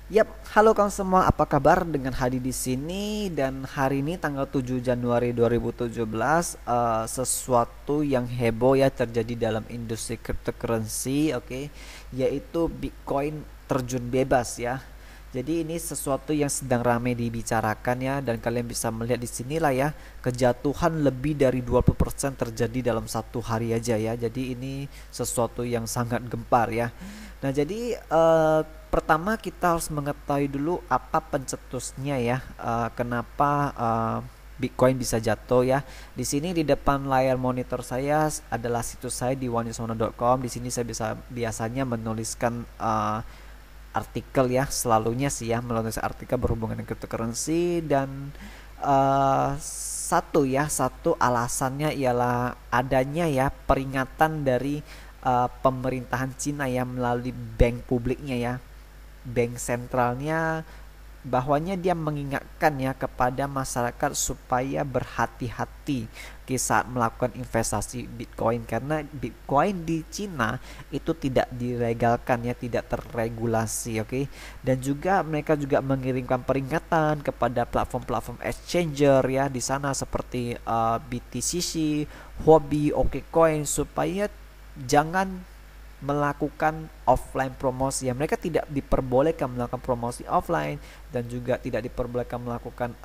Yap, halo kawan semua, apa kabar? Dengan Hadi di sini dan hari ini tanggal 7 Januari 2017 sesuatu yang heboh ya terjadi dalam industri cryptocurrency, oke, yaitu Bitcoin terjun bebas ya. Jadi ini sesuatu yang sedang ramai dibicarakan ya dan kalian bisa melihat di sinilah ya kejatuhan lebih dari 20% terjadi dalam satu hari aja ya. Jadi ini sesuatu yang sangat gempar ya. Nah, jadi pertama kita harus mengetahui dulu apa pencetusnya ya. Kenapa Bitcoin bisa jatuh ya. Di sini di depan layar monitor saya adalah situs saya di oneyoursona.com. Di sini saya bisa biasanya menuliskan artikel ya, selalunya sih ya menulis artikel berhubungan dengan cryptocurrency dan satu alasannya ialah adanya ya peringatan dari pemerintahan Cina ya melalui bank publiknya ya, bank sentralnya, bahwanya dia mengingatkan ya kepada masyarakat supaya berhati-hati saat melakukan investasi Bitcoin karena Bitcoin di Cina itu tidak dilegalkan ya, tidak terregulasi, oke. Dan juga mereka juga mengirimkan peringatan kepada platform-platform exchanger ya di sana seperti BTCC, Huobi, OKCoin supaya jangan melakukan offline promosi ya. Mereka tidak diperbolehkan melakukan promosi offline dan juga tidak diperbolehkan melakukan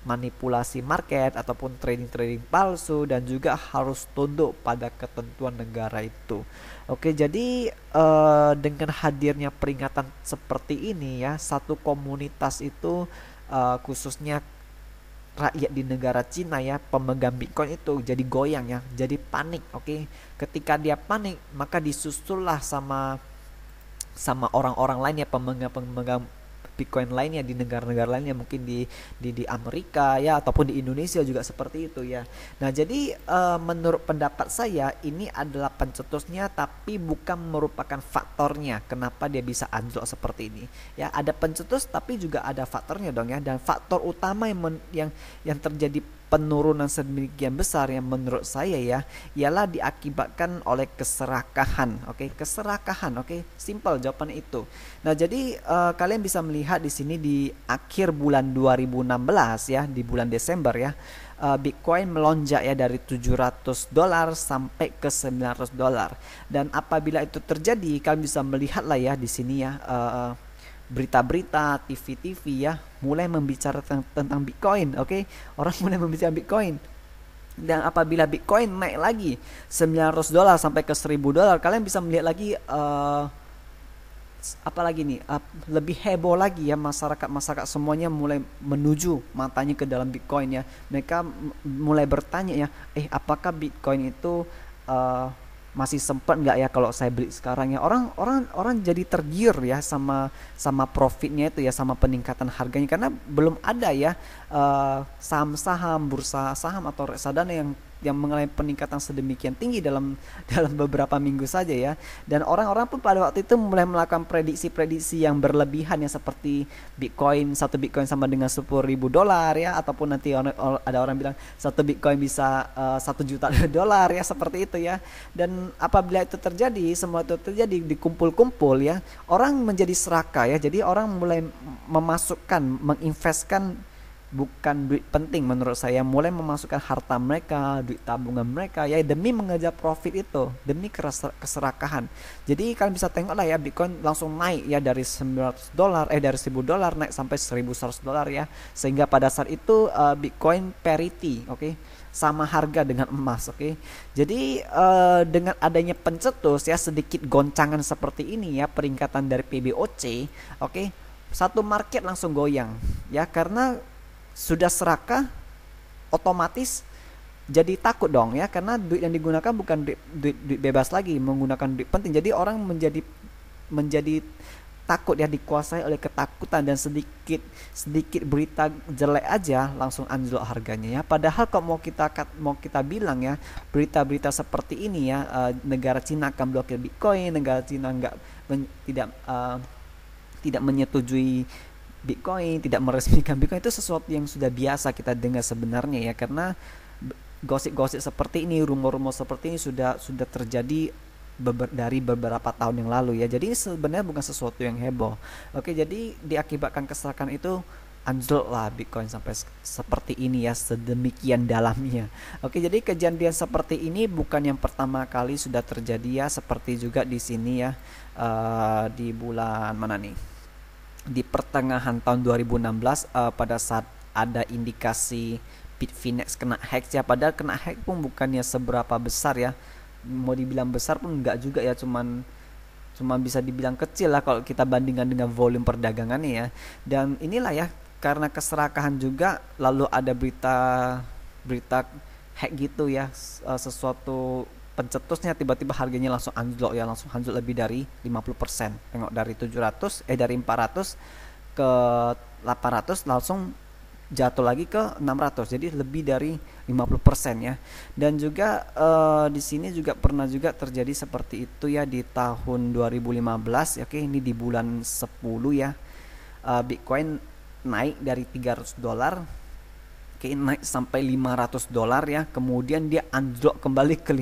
manipulasi market ataupun trading-trading palsu dan juga harus tunduk pada ketentuan negara itu. Oke, jadi dengan hadirnya peringatan seperti ini ya, satu komunitas itu khususnya rakyat di negara Cina ya, pemegang Bitcoin itu jadi goyang ya, jadi panik, oke. Ketika dia panik, maka disusullah sama sama orang-orang lainnya, pemegang-pemegang Bitcoin lainnya di negara-negara lainnya, mungkin di Amerika ya ataupun di Indonesia juga seperti itu ya. Nah, jadi menurut pendapat saya ini adalah pencetusnya tapi bukan merupakan faktornya kenapa dia bisa anjlok seperti ini. Ya, ada pencetus tapi juga ada faktornya dong ya. Dan faktor utama yang terjadi penurunan sedemikian besar yang menurut saya ya ialah diakibatkan oleh keserakahan, oke. Keserakahan, oke, simple jawabannya itu. Nah, jadi kalian bisa melihat di sini di akhir bulan 2016 ya, di bulan Desember ya, Bitcoin melonjak ya dari $700 sampai ke $900. Dan apabila itu terjadi, kalian bisa melihat lah ya di sini ya, berita-berita, TV-TV ya mulai membicarakan tentang Bitcoin, oke. Orang mulai membicarakan Bitcoin. Dan apabila Bitcoin naik lagi $900 sampai ke $1.000, kalian bisa melihat lagi apalagi nih, lebih heboh lagi ya, masyarakat semuanya mulai menuju matanya ke dalam Bitcoin ya. Mereka mulai bertanya ya, apakah Bitcoin itu uh, masih sempat nggak ya kalau saya beli sekarang ya. Orang jadi tergiur ya sama sama profitnya itu ya, sama peningkatan harganya karena belum ada ya saham-saham, bursa saham atau reksadana yang mengalami peningkatan sedemikian tinggi dalam dalam beberapa minggu saja ya. Dan orang-orang pun pada waktu itu mulai melakukan prediksi-prediksi yang berlebihan ya, seperti satu Bitcoin sama dengan $10.000 ya, ataupun nanti ada orang bilang satu Bitcoin bisa $1 juta ya, seperti itu ya. Dan apabila itu terjadi, semua itu terjadi dikumpul-kumpul ya, orang menjadi serakah ya. Jadi orang mulai menginvestkan bukan duit penting menurut saya, mulai memasukkan harta mereka, duit tabungan mereka ya demi mengejar profit itu, demi keserakahan. Jadi kalian bisa tengok lah ya, Bitcoin langsung naik ya dari $900 dari $1.000 naik sampai $1.100 ya, sehingga pada saat itu Bitcoin parity, oke, sama harga dengan emas, oke. Jadi dengan adanya pencetus ya, sedikit goncangan seperti ini ya, peringkatan dari PBOC, oke, satu market langsung goyang ya, karena sudah serakah, otomatis jadi takut dong ya, karena duit yang digunakan bukan duit bebas lagi, menggunakan duit penting. Jadi orang menjadi takut ya, dikuasai oleh ketakutan, dan sedikit sedikit berita jelek aja langsung anjlok harganya ya. Padahal kalau mau kita bilang ya, berita-berita seperti ini ya, negara Cina akan blokir Bitcoin, negara Cina tidak menyetujui Bitcoin, tidak meresmikan Bitcoin, itu sesuatu yang sudah biasa kita dengar sebenarnya ya, karena gosip-gosip seperti ini, rumor-rumor seperti ini sudah terjadi dari beberapa tahun yang lalu ya. Jadi sebenarnya bukan sesuatu yang heboh. Oke, jadi diakibatkan kesalahan itu anjloklah Bitcoin sampai seperti ini ya, sedemikian dalamnya. Oke, jadi kejadian seperti ini bukan yang pertama kali sudah terjadi ya, seperti juga di sini ya, di bulan mana nih? Di pertengahan tahun 2016, pada saat ada indikasi Bitfinex kena hack ya, padahal kena hack pun bukannya seberapa besar ya, mau dibilang besar pun enggak juga ya, cuman bisa dibilang kecil lah kalau kita bandingkan dengan volume perdagangannya ya. Dan inilah ya, karena keserakahan juga lalu ada berita hack gitu ya, sesuatu pencetusnya tiba-tiba harganya langsung anjlok ya, langsung anjlok lebih dari 50%. Tengok dari 400 ke 800 langsung jatuh lagi ke 600, jadi lebih dari 50% ya. Dan juga di sini juga pernah juga terjadi seperti itu ya di tahun 2015. Oke, ini di bulan 10 ya, Bitcoin naik dari $300, oke, naik sampai $500 ya, kemudian dia anjlok kembali ke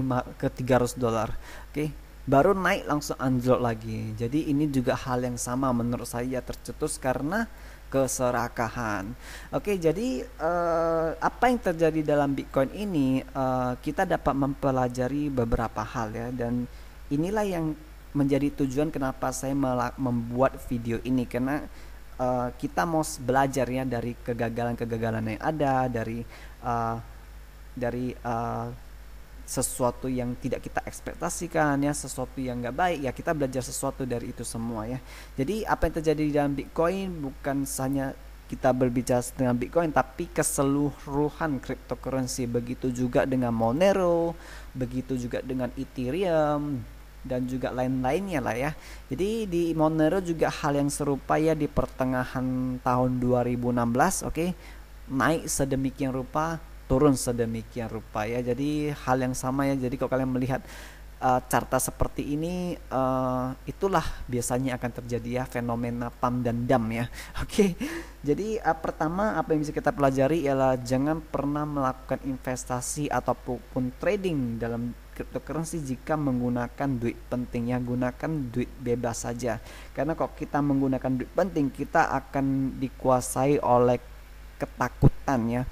$300, oke, baru naik langsung anjlok lagi. Jadi ini juga hal yang sama menurut saya tercetus karena keserakahan. Oke, jadi apa yang terjadi dalam Bitcoin ini, kita dapat mempelajari beberapa hal ya, dan inilah yang menjadi tujuan kenapa saya membuat video ini, karena kita mau belajar ya dari kegagalan-kegagalan yang ada, dari sesuatu yang tidak kita ekspektasikan ya, sesuatu yang nggak baik ya, kita belajar sesuatu dari itu semua ya. Jadi apa yang terjadi di dalam Bitcoin bukan hanya kita berbicara dengan Bitcoin, tapi keseluruhan cryptocurrency, begitu juga dengan Monero, begitu juga dengan Ethereum dan juga lain-lainnya lah ya. Jadi di Monero juga hal yang serupa ya, di pertengahan tahun 2016, oke, naik sedemikian rupa, turun sedemikian rupa ya. Jadi hal yang sama ya. Jadi kalau kalian melihat carta seperti ini, itulah biasanya akan terjadi ya, fenomena pump dan dump ya. Oke. Jadi pertama apa yang bisa kita pelajari ialah jangan pernah melakukan investasi ataupun trading dalam cryptocurrency jika menggunakan duit penting ya. Gunakan duit bebas saja, karena kalau kita menggunakan duit penting, kita akan dikuasai oleh ketakutan ya.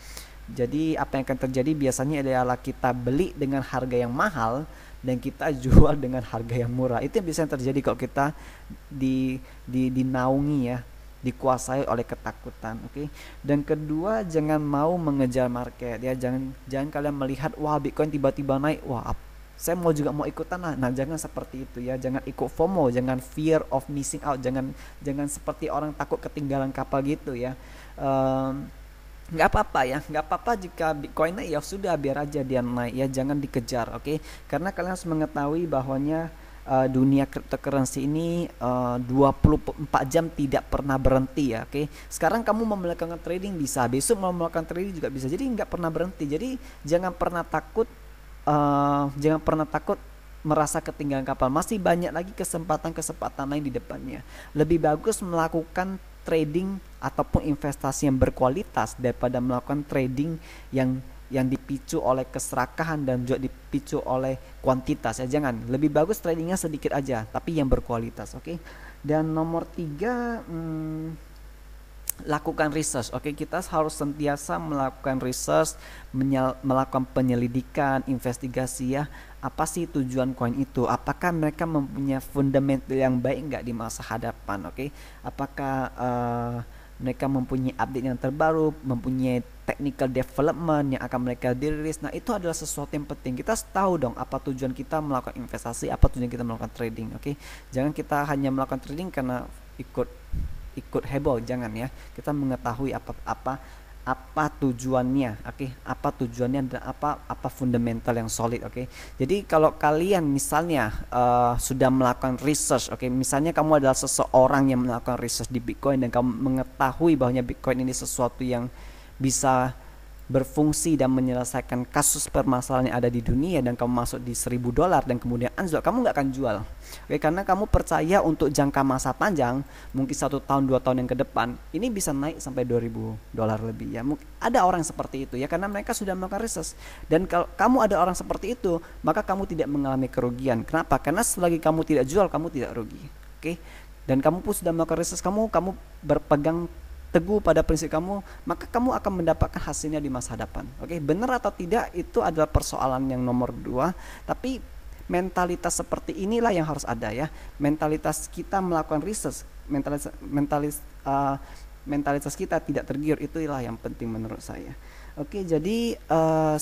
Jadi apa yang akan terjadi biasanya adalah kita beli dengan harga yang mahal dan kita jual dengan harga yang murah. Itu yang biasanya terjadi kalau kita dinaungi ya, dikuasai oleh ketakutan. Oke. Dan kedua, jangan mau mengejar market ya. Jangan kalian melihat wah Bitcoin tiba-tiba naik, wah saya mau ikutan lah. Nah, jangan seperti itu ya. Jangan ikut FOMO, jangan fear of missing out, jangan seperti orang takut ketinggalan kapal gitu ya. Nggak apa-apa ya, nggak apa-apa jika Bitcoin naik, ya sudah biar aja dia naik ya, jangan dikejar, oke? Karena kalian harus mengetahui bahwanya dunia cryptocurrency ini 24 jam tidak pernah berhenti ya, oke? Sekarang kamu mau melakukan trading bisa, besok mau melakukan trading juga bisa, jadi nggak pernah berhenti. Jadi jangan pernah takut merasa ketinggalan kapal. Masih banyak lagi kesempatan lain di depannya. Lebih bagus melakukan trading ataupun investasi yang berkualitas daripada melakukan trading yang dipicu oleh keserakahan dan juga dipicu oleh kuantitas ya. Jangan, lebih bagus tradingnya sedikit aja tapi yang berkualitas, oke? Dan nomor 3, lakukan research. Oke, kita harus sentiasa melakukan research, melakukan penyelidikan, investigasi ya. Apa sih tujuan koin itu? Apakah mereka mempunyai fundamental yang baik nggak di masa hadapan? Oke, apakah mereka mempunyai update yang terbaru, mempunyai technical development yang akan mereka dirilis? Nah, itu adalah sesuatu yang penting. Kita tahu dong apa tujuan kita melakukan investasi, apa tujuan kita melakukan trading. Oke, jangan kita hanya melakukan trading karena ikut heboh, jangan ya. Kita mengetahui apa tujuannya, oke? Apa tujuannya dan apa fundamental yang solid, oke? Jadi kalau kalian misalnya sudah melakukan research, oke? Misalnya kamu adalah seseorang yang melakukan research di Bitcoin dan kamu mengetahui bahwa Bitcoin ini sesuatu yang bisa berfungsi dan menyelesaikan kasus permasalahan yang ada di dunia dan kamu masuk di $1.000 dan kemudian anjlok, kamu nggak akan jual. Oke, karena kamu percaya untuk jangka masa panjang, mungkin 1 tahun 2 tahun yang ke depan, ini bisa naik sampai $2.000 lebih ya. Ada orang seperti itu ya, karena mereka sudah melakukan research. Dan kalau kamu ada orang seperti itu, maka kamu tidak mengalami kerugian. Kenapa? Karena selagi kamu tidak jual, kamu tidak rugi. Oke, dan kamu pun sudah melakukan research, kamu berpegang teguh pada prinsip kamu, maka kamu akan mendapatkan hasilnya di masa depan. Oke, benar atau tidak itu adalah persoalan yang nomor 2, tapi mentalitas seperti inilah yang harus ada ya. Mentalitas kita melakukan research, mentalitas kita tidak tergiur, itulah yang penting menurut saya. Oke, jadi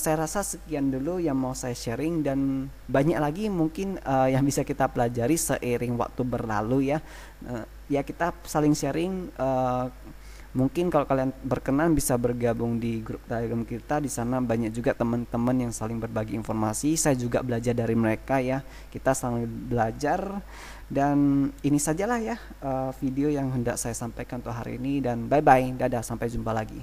saya rasa sekian dulu yang mau saya sharing, dan banyak lagi mungkin yang bisa kita pelajari seiring waktu berlalu ya. Ya kita saling sharing. Mungkin kalau kalian berkenan bisa bergabung di grup Telegram kita. Di sana banyak juga teman-teman yang saling berbagi informasi. Saya juga belajar dari mereka ya. Kita saling belajar. Dan ini sajalah ya video yang hendak saya sampaikan untuk hari ini. Dan bye bye, dadah, sampai jumpa lagi.